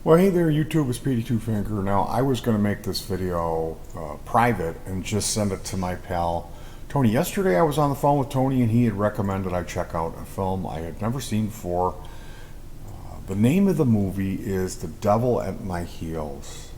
Well, hey there, YouTube, it's PD2 Finger. Now, I was going to make this video private and just send it to my pal Tony. Yesterday, I was on the phone with Tony, and he had recommended I check out a film I had never seen before. The name of the movie is The Devil at My Heels.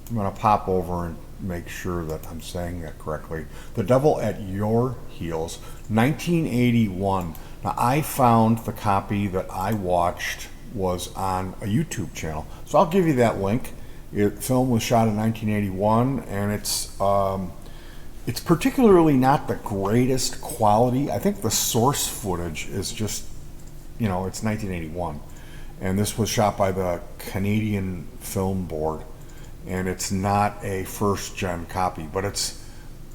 I'm going to pop over and make sure that I'm saying that correctly. The Devil at Your Heels, 1981. Now, I found the copy that I watched was on a YouTube channel. So I'll give you that link. The film was shot in 1981, and it's particularly not the greatest quality. I think the source footage is just, it's 1981. And this was shot by the Canadian Film Board, and it's not a first-gen copy, but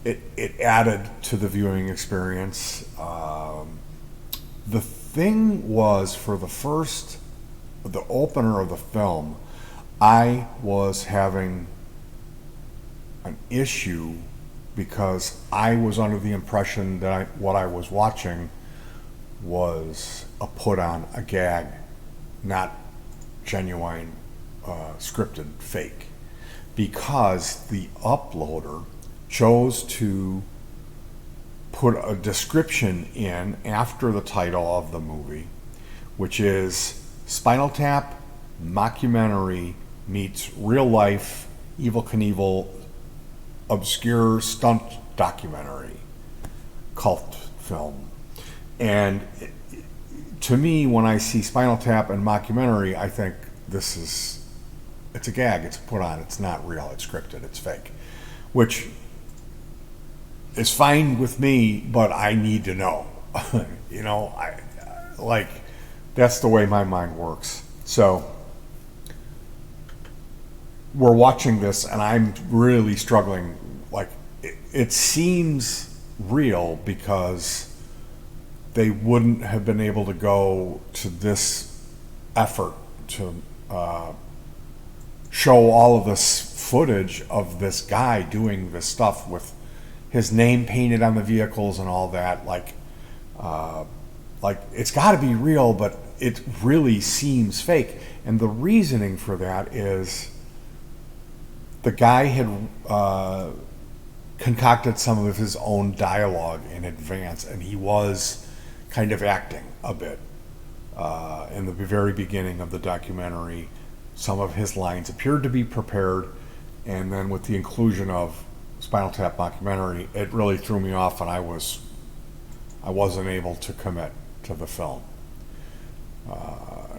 it added to the viewing experience. The thing was, for the opener of the film, I was having an issue because I was under the impression that what I was watching was a put on, a gag, not genuine, scripted fake, because the uploader chose to put a description in after the title of the movie, which is Spinal Tap mockumentary meets real life Evel Knievel obscure stunt documentary cult film. And to me, when I see Spinal Tap and mockumentary, I think it's a gag, it's put on, it's not real, it's scripted, it's fake, which is fine with me, but I need to know. That's the way my mind works. So we're watching this, and I'm really struggling. It seems real because they wouldn't have been able to go to this effort to show all of this footage of this guy doing this stuff with his name painted on the vehicles and all that. It's got to be real, but it really seems fake. And the reasoning for that is the guy had concocted some of his own dialogue in advance, and he was kind of acting a bit. In the very beginning of the documentary, some of his lines appeared to be prepared, and then with the inclusion of Spinal Tap mockumentary, it really threw me off, and I wasn't able to commit to the film.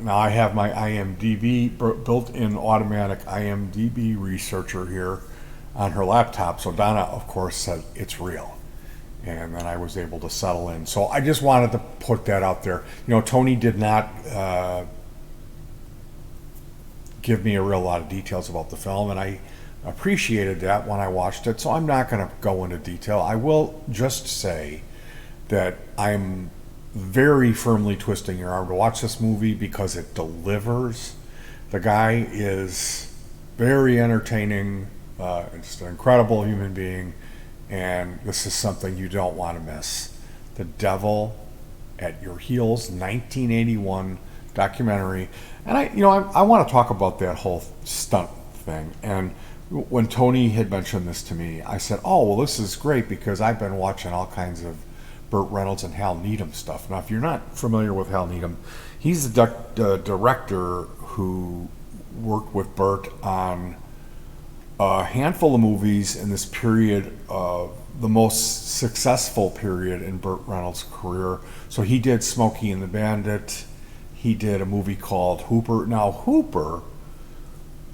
Now I have my IMDb built-in automatic IMDb researcher here on her laptop, so Donna, of course, said it's real, and then I was able to settle in. So I just wanted to put that out there. Tony did not give me a real lot of details about the film, and I appreciated that when I watched it, so I'm not going to go into detail. I will just say that I'm very firmly twisting your arm to watch this movie because it delivers. The guy is very entertaining, just an incredible human being, and this is something you don't want to miss. The Devil at Your Heels, 1981 documentary. And I want to talk about that whole stunt thing. And when Tony had mentioned this to me, I said, oh, well, this is great because I've been watching all kinds of Burt Reynolds and Hal Needham stuff. Now, if you're not familiar with Hal Needham, he's the director who worked with Burt on a handful of movies in this period, the most successful period in Burt Reynolds' career. So he did Smokey and the Bandit. He did a movie called Hooper. Now, Hooper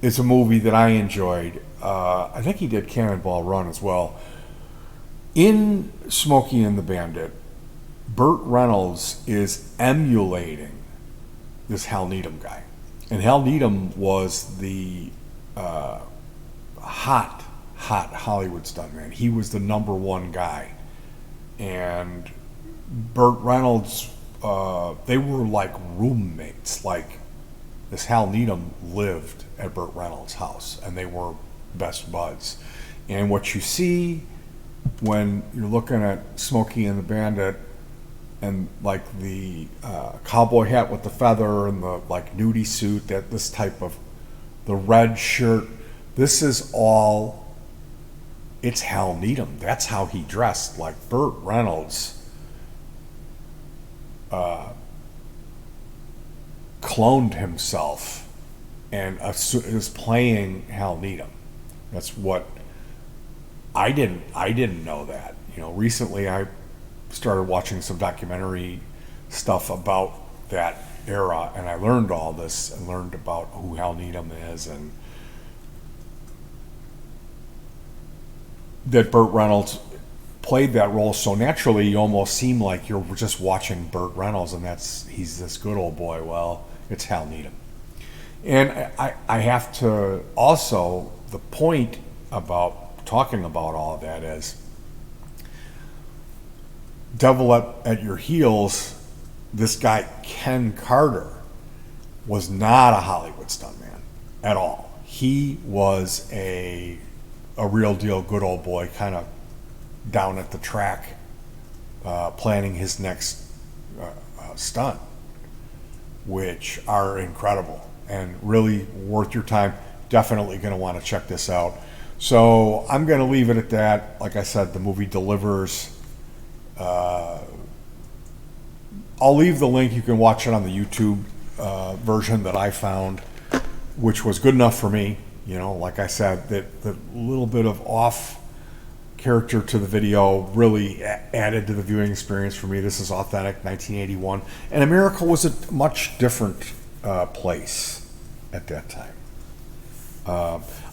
is a movie that I enjoyed. I think he did Cannonball Run as well. In Smokey and the Bandit, Burt Reynolds is emulating this Hal Needham guy. And Hal Needham was the hot Hollywood stuntman. He was the number one guy. And Burt Reynolds, they were like roommates. Like, this Hal Needham lived at Burt Reynolds' house, and they were best buds. And what you see when you're looking at Smokey and the Bandit and the cowboy hat with the feather and the nudie suit, that this type of the red shirt. This is all, it's Hal Needham. That's how he dressed. Like Burt Reynolds cloned himself and is playing Hal Needham. That's what I didn't know that. You know, recently I started watching some documentary stuff about that era, and I learned all this and learned about who Hal Needham is, and that Burt Reynolds played that role so naturally you almost seem like you're just watching Burt Reynolds, and he's this good old boy. Well, it's Hal Needham. And I have to also, the point about talking about all of that is devil at your heels. This guy Ken Carter was not a Hollywood stuntman at all. He was a real deal good old boy, kind of down at the track, planning his next stunt, which are incredible and really worth your time. Definitely going to want to check this out. So I'm going to leave it at that. Like I said, the movie delivers. I'll leave the link. You can watch it on the YouTube version that I found, which was good enough for me. You know, like I said, that the little bit of off character to the video really added to the viewing experience for me. This is authentic 1981, and America was a much different place at that time.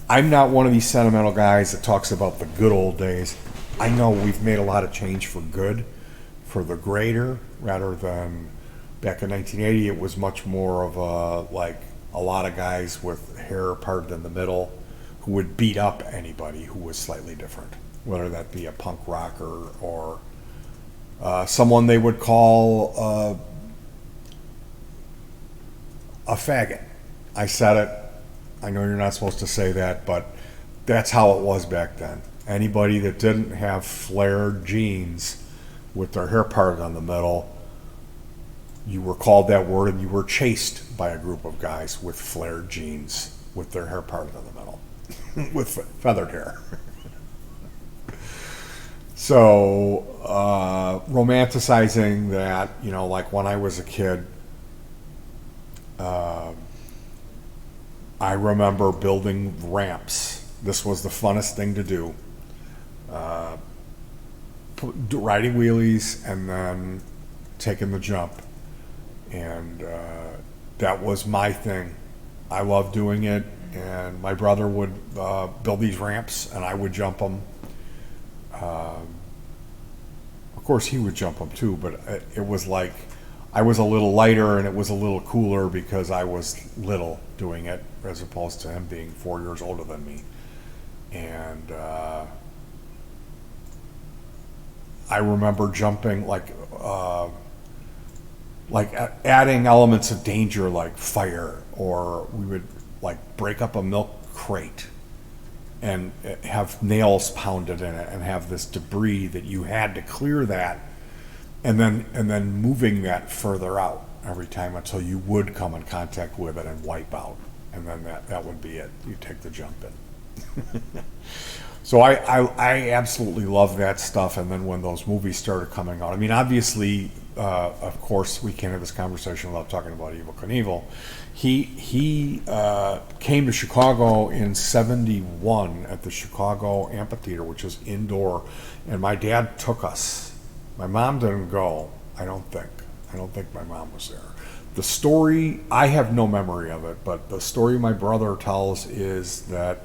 I'm not one of these sentimental guys that talks about the good old days. I know we've made a lot of change for good, for the greater, rather than back in 1980. It was much more of a lot of guys with hair parted in the middle who would beat up anybody who was slightly different, whether that be a punk rocker or someone they would call a faggot. I said it. I know you're not supposed to say that, but that's how it was back then. Anybody that didn't have flared jeans with their hair parted on the middle, you were called that word, and you were chased by a group of guys with flared jeans with their hair parted on the middle with feathered hair. So romanticizing that, you know, like when I was a kid, I remember building ramps. This was the funnest thing to do. Riding wheelies and then taking the jump. And that was my thing. I loved doing it, and my brother would build these ramps, and I would jump them. Of course, he would jump them too, but it was like I was a little lighter, and it was a little cooler because I was little doing it, as opposed to him being 4 years older than me. And I remember jumping adding elements of danger like fire, or we would like break up a milk crate and have nails pounded in it and have this debris that you had to clear that, and then moving that further out every time until you would come in contact with it and wipe out, and then that would be it. You take the jump in. So I absolutely love that stuff. And then when those movies started coming out, I mean, obviously, of course, we can't have this conversation without talking about Evel Knievel. He came to Chicago in '71 at the Chicago Amphitheater, which is indoor, and my dad took us. My mom didn't go, I don't think. I don't think my mom was there. The story, I have no memory of it, but the story my brother tells is that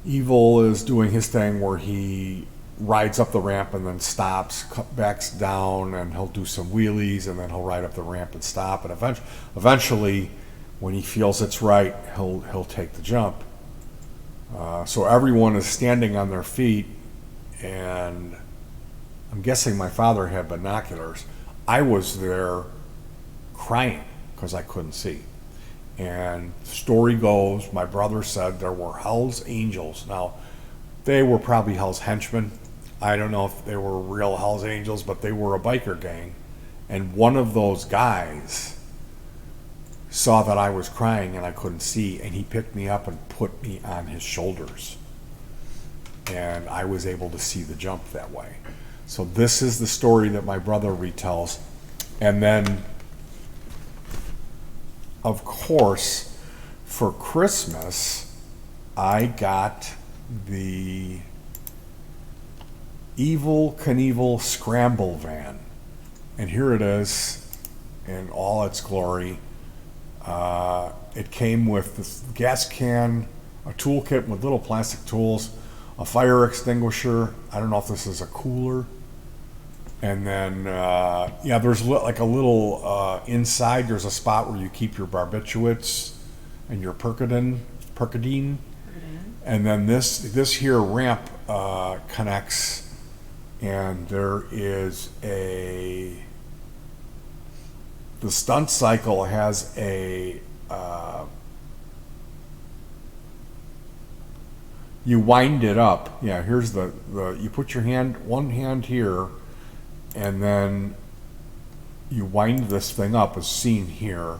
Evel is doing his thing where he rides up the ramp and then stops, backs down, and he'll do some wheelies, and then he'll ride up the ramp and stop, and eventually when he feels it's right, he'll take the jump. So everyone is standing on their feet, and I'm guessing my father had binoculars. I was there crying because I couldn't see. And the story goes, my brother said there were Hell's Angels. Now, they were probably Hell's henchmen. I don't know if they were real Hell's Angels, but they were a biker gang. And one of those guys saw that I was crying and I couldn't see, and he picked me up and put me on his shoulders. And I was able to see the jump that way. So this is the story that my brother retells. And then, of course, for Christmas, I got the Evel Knievel Scramble van. And here it is in all its glory. It came with this gas can, a toolkit with little plastic tools, a fire extinguisher. I don't know if this is a cooler. And then, there's like a little, inside there's a spot where you keep your barbiturates and your Percodan. And then this here ramp connects, and there is the stunt cycle has you wind it up. Yeah, here's you put your one hand here, and then you wind this thing up as seen here,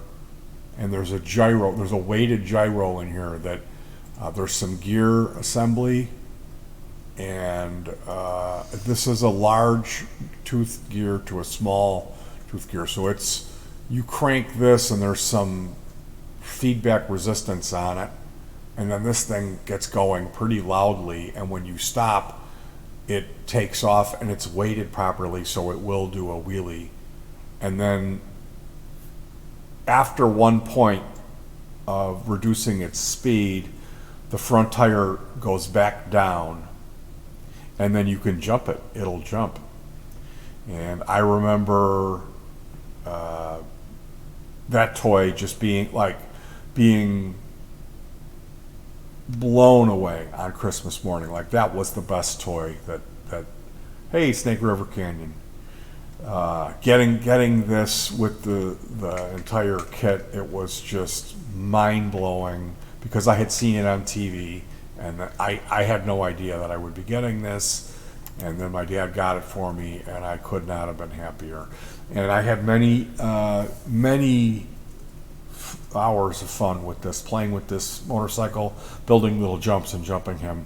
and there's a weighted gyro in here that there's some gear assembly, and this is a large tooth gear to a small tooth gear. So you crank this and there's some feedback resistance on it, and then this thing gets going pretty loudly, and when you stop, it takes off, and it's weighted properly so it will do a wheelie. And then after one point of reducing its speed, the front tire goes back down, and then you can jump it. It'll jump. And I remember that toy just being blown away on Christmas morning. Like, that was the best toy that hey, Snake River Canyon. Getting this with the entire kit, it was just mind-blowing, because I had seen it on TV, and I had no idea that I would be getting this, and then my dad got it for me, and I could not have been happier. And I had many hours of fun with this, playing with this motorcycle, building little jumps and jumping him.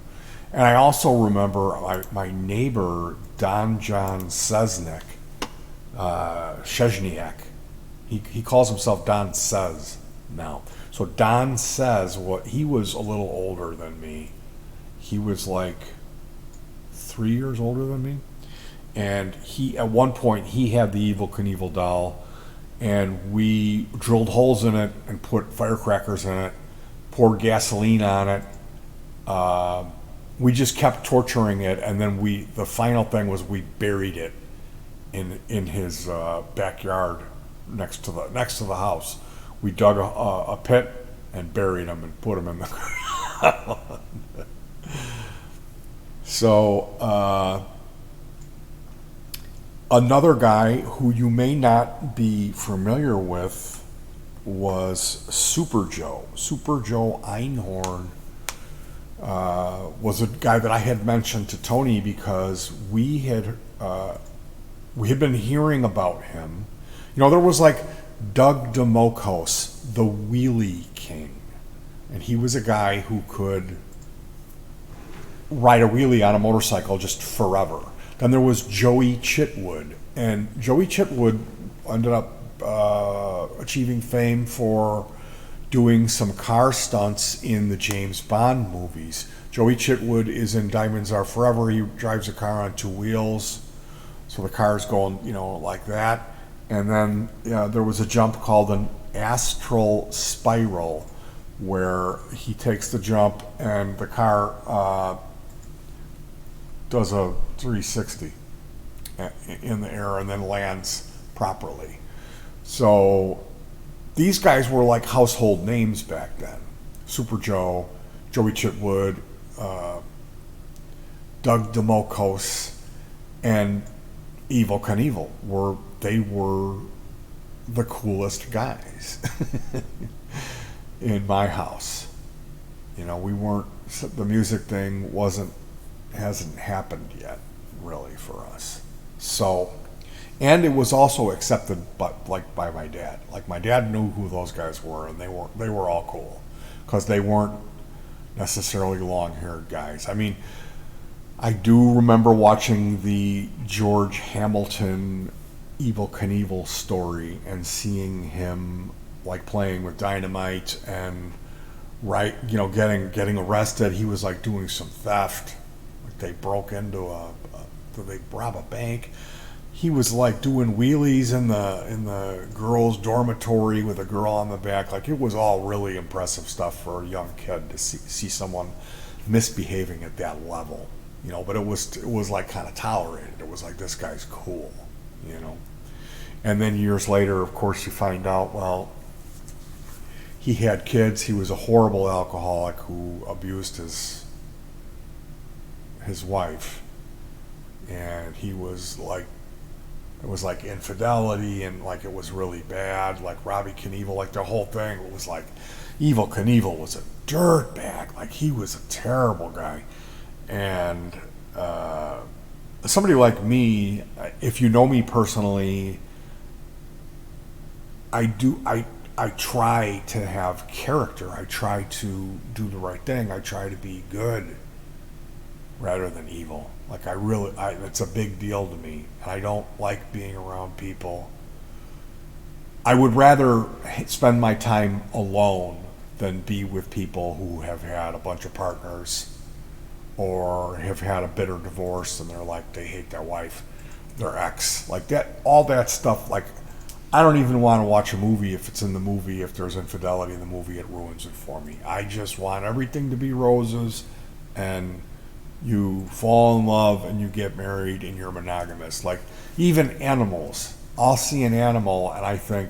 And I also remember my neighbor, Don John Szezniak, he calls himself Don Sez now. So Don says he was a little older than me. He was like 3 years older than me. And at one point he had the Evel Knievel doll, and we drilled holes in it and put firecrackers in it, poured gasoline on it. We just kept torturing it, and then the final thing was we buried it in his backyard next to the house. We dug a pit and buried him and put him in the ground. So another guy who you may not be familiar with was Super Joe. Super Joe Einhorn was a guy that I had mentioned to Tony because we had been hearing about him. There was like Doug DeMocos, the Wheelie King, and he was a guy who could ride a wheelie on a motorcycle just forever. Then there was Joey Chitwood, and Joey Chitwood ended up achieving fame for doing some car stunts in the James Bond movies. Joey Chitwood is in Diamonds Are Forever. He drives a car on two wheels, so the car's going, like that. And then there was a jump called an astral spiral, where he takes the jump and the car does a 360 in the air and then lands properly. So these guys were like household names back then. Super Joe, Joey Chitwood, Doug DeMocos, and Evel Knievel were the coolest guys in my house. We weren't, the music thing hasn't happened yet really for us. So And it was also accepted, but like by my dad. Like my dad knew who those guys were, and they were all cool because they weren't necessarily long-haired guys. I mean, I do remember watching the George Hamilton Evel Knievel story and seeing him like playing with dynamite and right, getting arrested. He was like doing some theft. Like they broke into they rob a bank. He was like doing wheelies in the girls' dormitory with a girl on the back. Like it was all really impressive stuff for a young kid to see someone misbehaving at that level. But it was like kind of tolerated. It was like, this guy's cool. And then years later, of course, you find out, well, he had kids. He was a horrible alcoholic who abused his wife, and he was like, it was like infidelity, and like it was really bad. Like Robbie Knievel, like the whole thing, it was like Evel Knievel was a dirtbag. Like he was a terrible guy. And somebody like me, if you know me personally, I try to have character. I try to do the right thing. I try to be good rather than evil. Like it's a big deal to me. And I don't like being around people. I would rather spend my time alone than be with people who have had a bunch of partners or have had a bitter divorce and they're like, they hate their wife, their ex, like that, all that stuff. Like, I don't even want to watch a movie if it's in the movie. If there's infidelity in the movie, it ruins it for me. I just want everything to be roses, and you fall in love and you get married and you're monogamous. Like even animals, I'll see an animal and I think,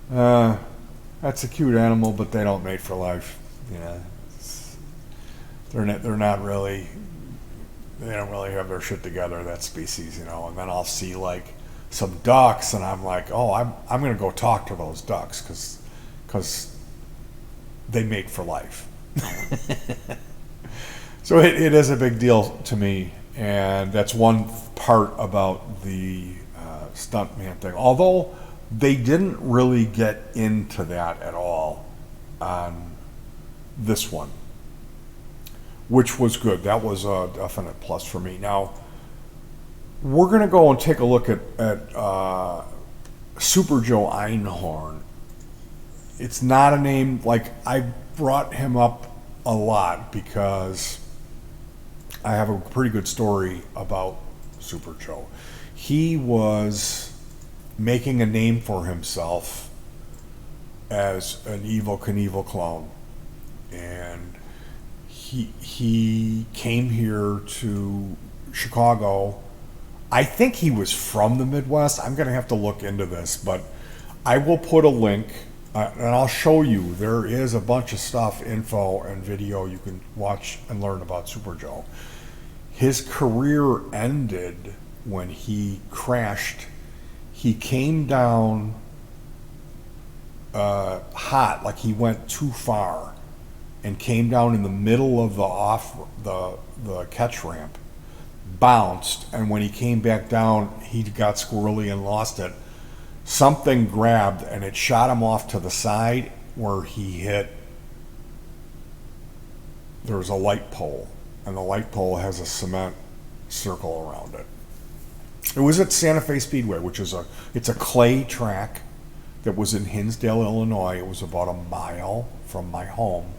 that's a cute animal, but they don't mate for life. They're not really, they don't really have their shit together, that species. And then I'll see like some ducks and I'm like, oh, I'm going to go talk to those ducks because they mate for life. So it is a big deal to me, and that's one part about the stuntman thing. Although they didn't really get into that at all on this one, which was good. That was a definite plus for me. Now, we're going to go and take a look at Super Joe Einhorn. It's not a name, like I brought him up a lot because I have a pretty good story about Super Joe. He was making a name for himself as an Evel Knievel clone. And he came here to Chicago. I think he was from the Midwest. I'm going to have to look into this, but I will put a link and I'll show you. There is a bunch of stuff, info and video you can watch and learn about Super Joe. His career ended when he crashed. He came down hot, like he went too far, and came down in the middle of the catch ramp, bounced, and when he came back down, he got squirrely and lost it. Something grabbed and it shot him off to the side where he hit. There was a light pole, and the light pole has a cement circle around it. It was at Santa Fe Speedway, which is it's a clay track that was in Hinsdale, Illinois. It was about a mile from my home.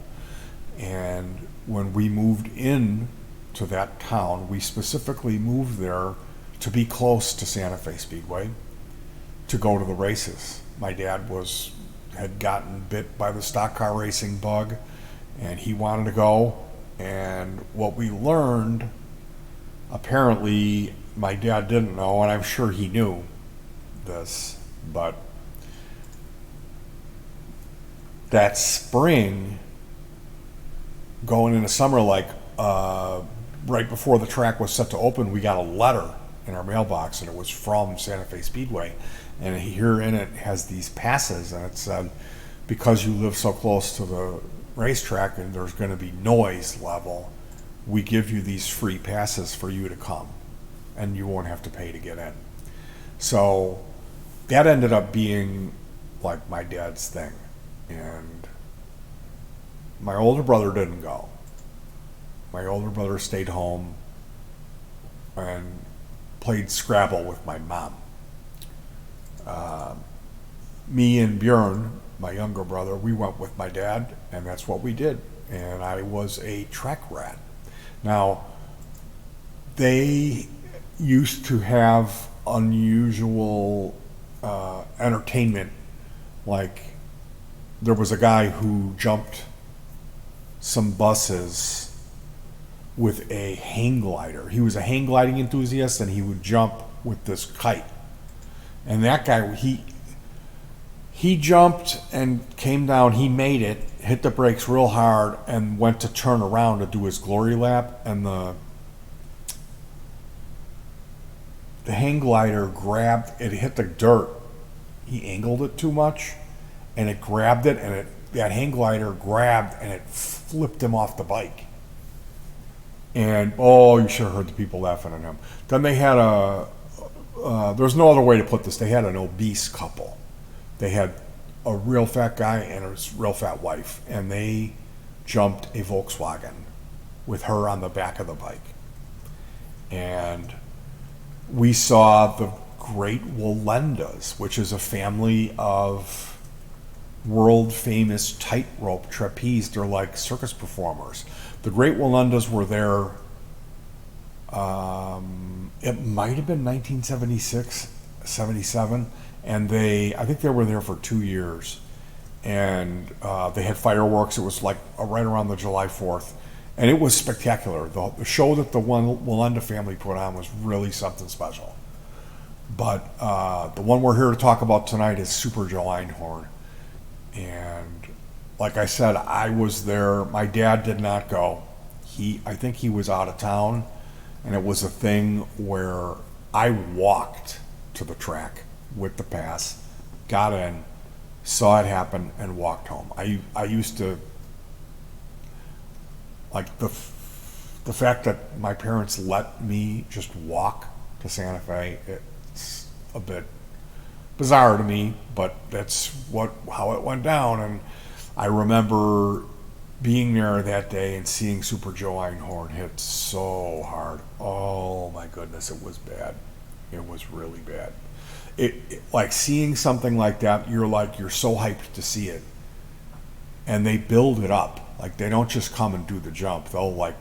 And when we moved in to that town, we specifically moved there to be close to Santa Fe Speedway to go to the races. My dad had gotten bit by the stock car racing bug, and he wanted to go. And what we learned, apparently my dad didn't know, and I'm sure he knew this, but that spring, going into summer, like right before the track was set to open, we got a letter in our mailbox, and it was from Santa Fe Speedway. And here in it has these passes, and it said, because you live so close to the racetrack and there's going to be noise level, we give you these free passes for you to come, and you won't have to pay to get in. So that ended up being like my dad's thing. And my older brother didn't go. My older brother stayed home and played Scrabble with my mom. Me and Bjorn, my younger brother, we went with my dad, and that's what we did. And I was a track rat. Now, they used to have unusual entertainment. Like, there was a guy who jumped some buses with a hang glider. He was a hang gliding enthusiast, and he would jump with this kite. And that guy, he jumped and came down. He made it, hit the brakes real hard, and went to turn around to do his glory lap. And the hang glider grabbed it, hit the dirt. He angled it too much, and it grabbed it, and that hang glider grabbed, and it flipped him off the bike. And you should have heard the people laughing at him. Then they had there's no other way to put this. They had an obese couple. They had a real fat guy and a real fat wife, and they jumped a Volkswagen with her on the back of the bike. And we saw the Great Wallendas, which is a family of world famous tightrope trapeze. They're like circus performers. The Great Wallendas were there, it might have been 1976, 77, and I think they were there for 2 years. And they had fireworks. It was like right around the July 4th. And it was spectacular. The show that the Wallenda family put on was really something special. But the one we're here to talk about tonight is Super Joe Einhorn. And like I said, I was there. My dad did not go. I think he was out of town. And it was a thing where I walked to the track with the pass, got in, saw it happen, and walked home. I used to, like, the fact that my parents let me just walk to Santa Fe, it's a bit bizarre to me, but that's how it went down. And I remember being there that day and seeing Super Joe Einhorn hit so hard. Oh my goodness, it was bad. It was really bad. It like seeing something like that, you're so hyped to see it. And they build it up. Like, they don't just come and do the jump. They'll like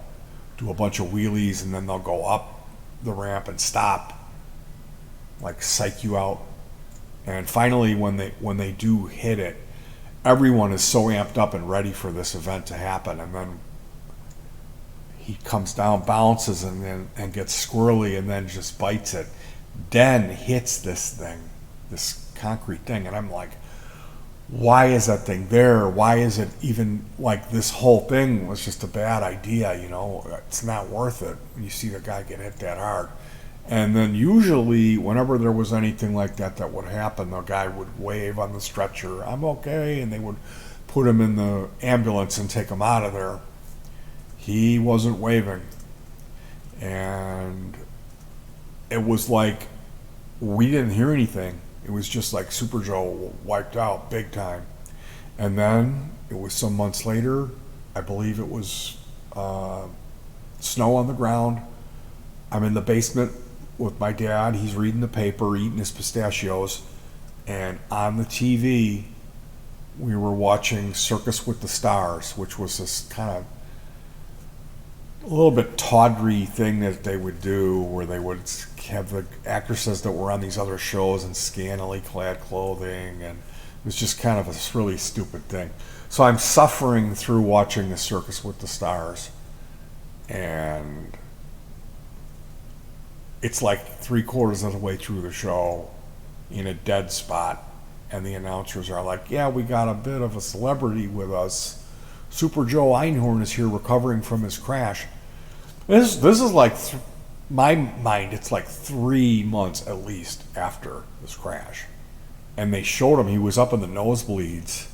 do a bunch of wheelies, and then they'll go up the ramp and stop, like psych you out. And finally, when they do hit it, everyone is so amped up and ready for this event to happen. And then he comes down, bounces, and gets squirrely, and then just bites it. Then hits this concrete thing, and I'm like, why is that thing there? Why is it even, like, this whole thing was just a bad idea, you know? It's not worth it when you see the guy get hit that hard. And then usually, whenever there was anything like that would happen, the guy would wave on the stretcher, I'm okay, and they would put him in the ambulance and take him out of there. He wasn't waving. And it was like, we didn't hear anything. It was just like Super Joe wiped out big time. And then it was some months later, I believe it was snow on the ground. I'm in the basement with my dad. He's reading the paper, eating his pistachios. And on the TV, we were watching Circus with the Stars, which was this kind of a little bit tawdry thing that they would do, where they would have the actresses that were on these other shows in scantily clad clothing, and it was just kind of a really stupid thing. So I'm suffering through watching the Circus with the Stars, and it's like 3/4 of the way through the show in a dead spot, and the announcers are like, yeah, we got a bit of a celebrity with us. Super Joe Einhorn is here recovering from his crash. This is like, my mind, it's like 3 months at least after this crash. And they showed him, he was up in the nosebleeds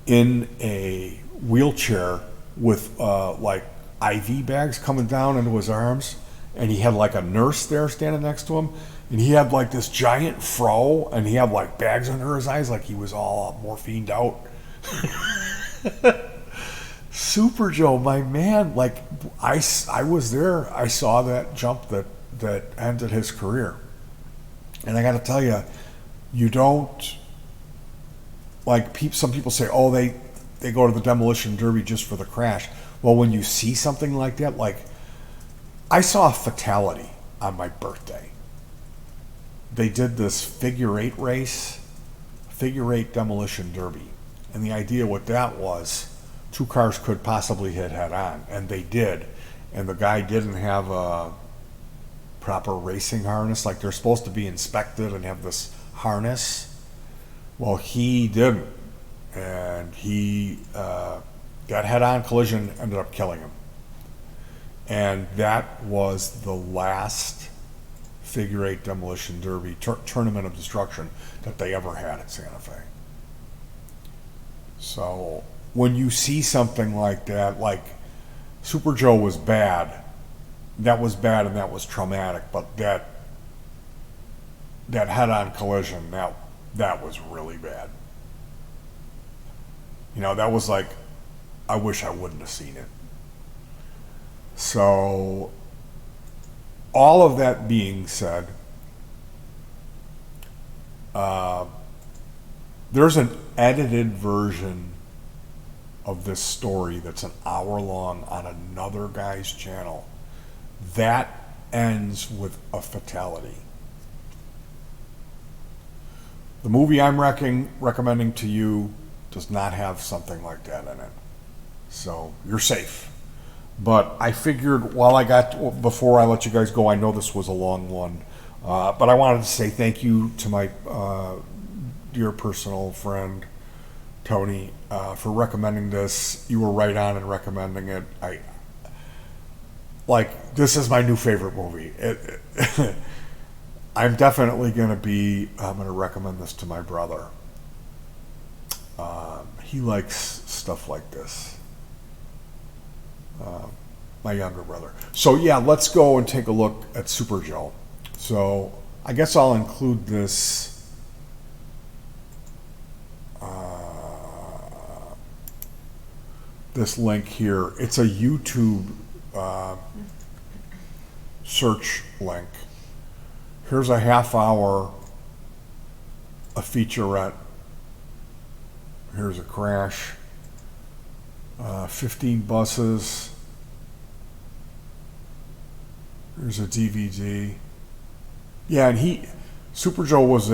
in a wheelchair with like IV bags coming down into his arms. And he had like a nurse there standing next to him. And he had like this giant fro, and he had like bags under his eyes, like he was all morphined out. Super Joe, my man, like I was there. I saw that jump that ended his career. And I got to tell you, you don't, like, some people say, oh, they go to the demolition derby just for the crash. Well, when you see something like that, like, I saw a fatality on my birthday. They did this figure eight race, figure eight demolition derby. And the idea with that was two cars could possibly hit head on, and they did. And the guy didn't have a proper racing harness, like they're supposed to be inspected and have this harness. Well, he didn't, and that head-on collision ended up killing him. And that was the last figure eight demolition derby tournament of destruction that they ever had at Santa Fe. So when you see something like that, like Super Joe was bad, that was bad and that was traumatic, but that head-on collision, that was really bad. You know, that was like, I wish I wouldn't have seen it. So, all of that being said, there's an edited version of this story that's an hour long on another guy's channel. That ends with a fatality. The movie I'm recommending to you does not have something like that in it. So you're safe. But I figured before I let you guys go, I know this was a long one, but I wanted to say thank you to my dear personal friend, Tony, for recommending this. You were right on in recommending it. This is my new favorite movie. I'm definitely going to recommend this to my brother. He likes stuff like this. My younger brother. So yeah, let's go and take a look at Super Joe. So I guess I'll include this this link here. It's a YouTube search link. Here's a half hour, a featurette. Here's a crash. 15 buses. Here's a DVD. Yeah, and Super Joe was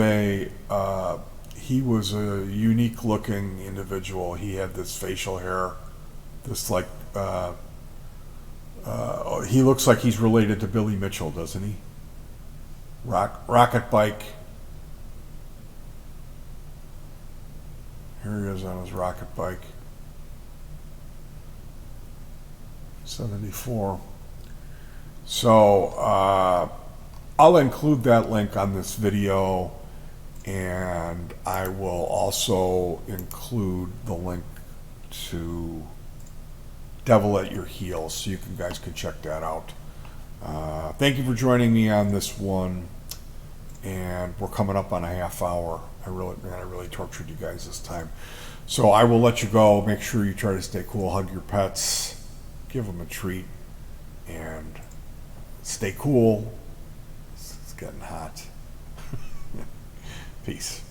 he was a unique looking individual. He had this facial hair, this he looks like he's related to Billy Mitchell, doesn't he? Rocket bike. Here he is on his rocket bike. 74. So I'll include that link on this video, and I will also include the link to Devil at Your Heels, so you guys can check that out. Thank you for joining me on this one, and we're coming up on a half hour. I really tortured you guys this time. So I will let you go. Make sure you try to stay cool, hug your pets, give them a treat, and stay cool. It's getting hot. Peace.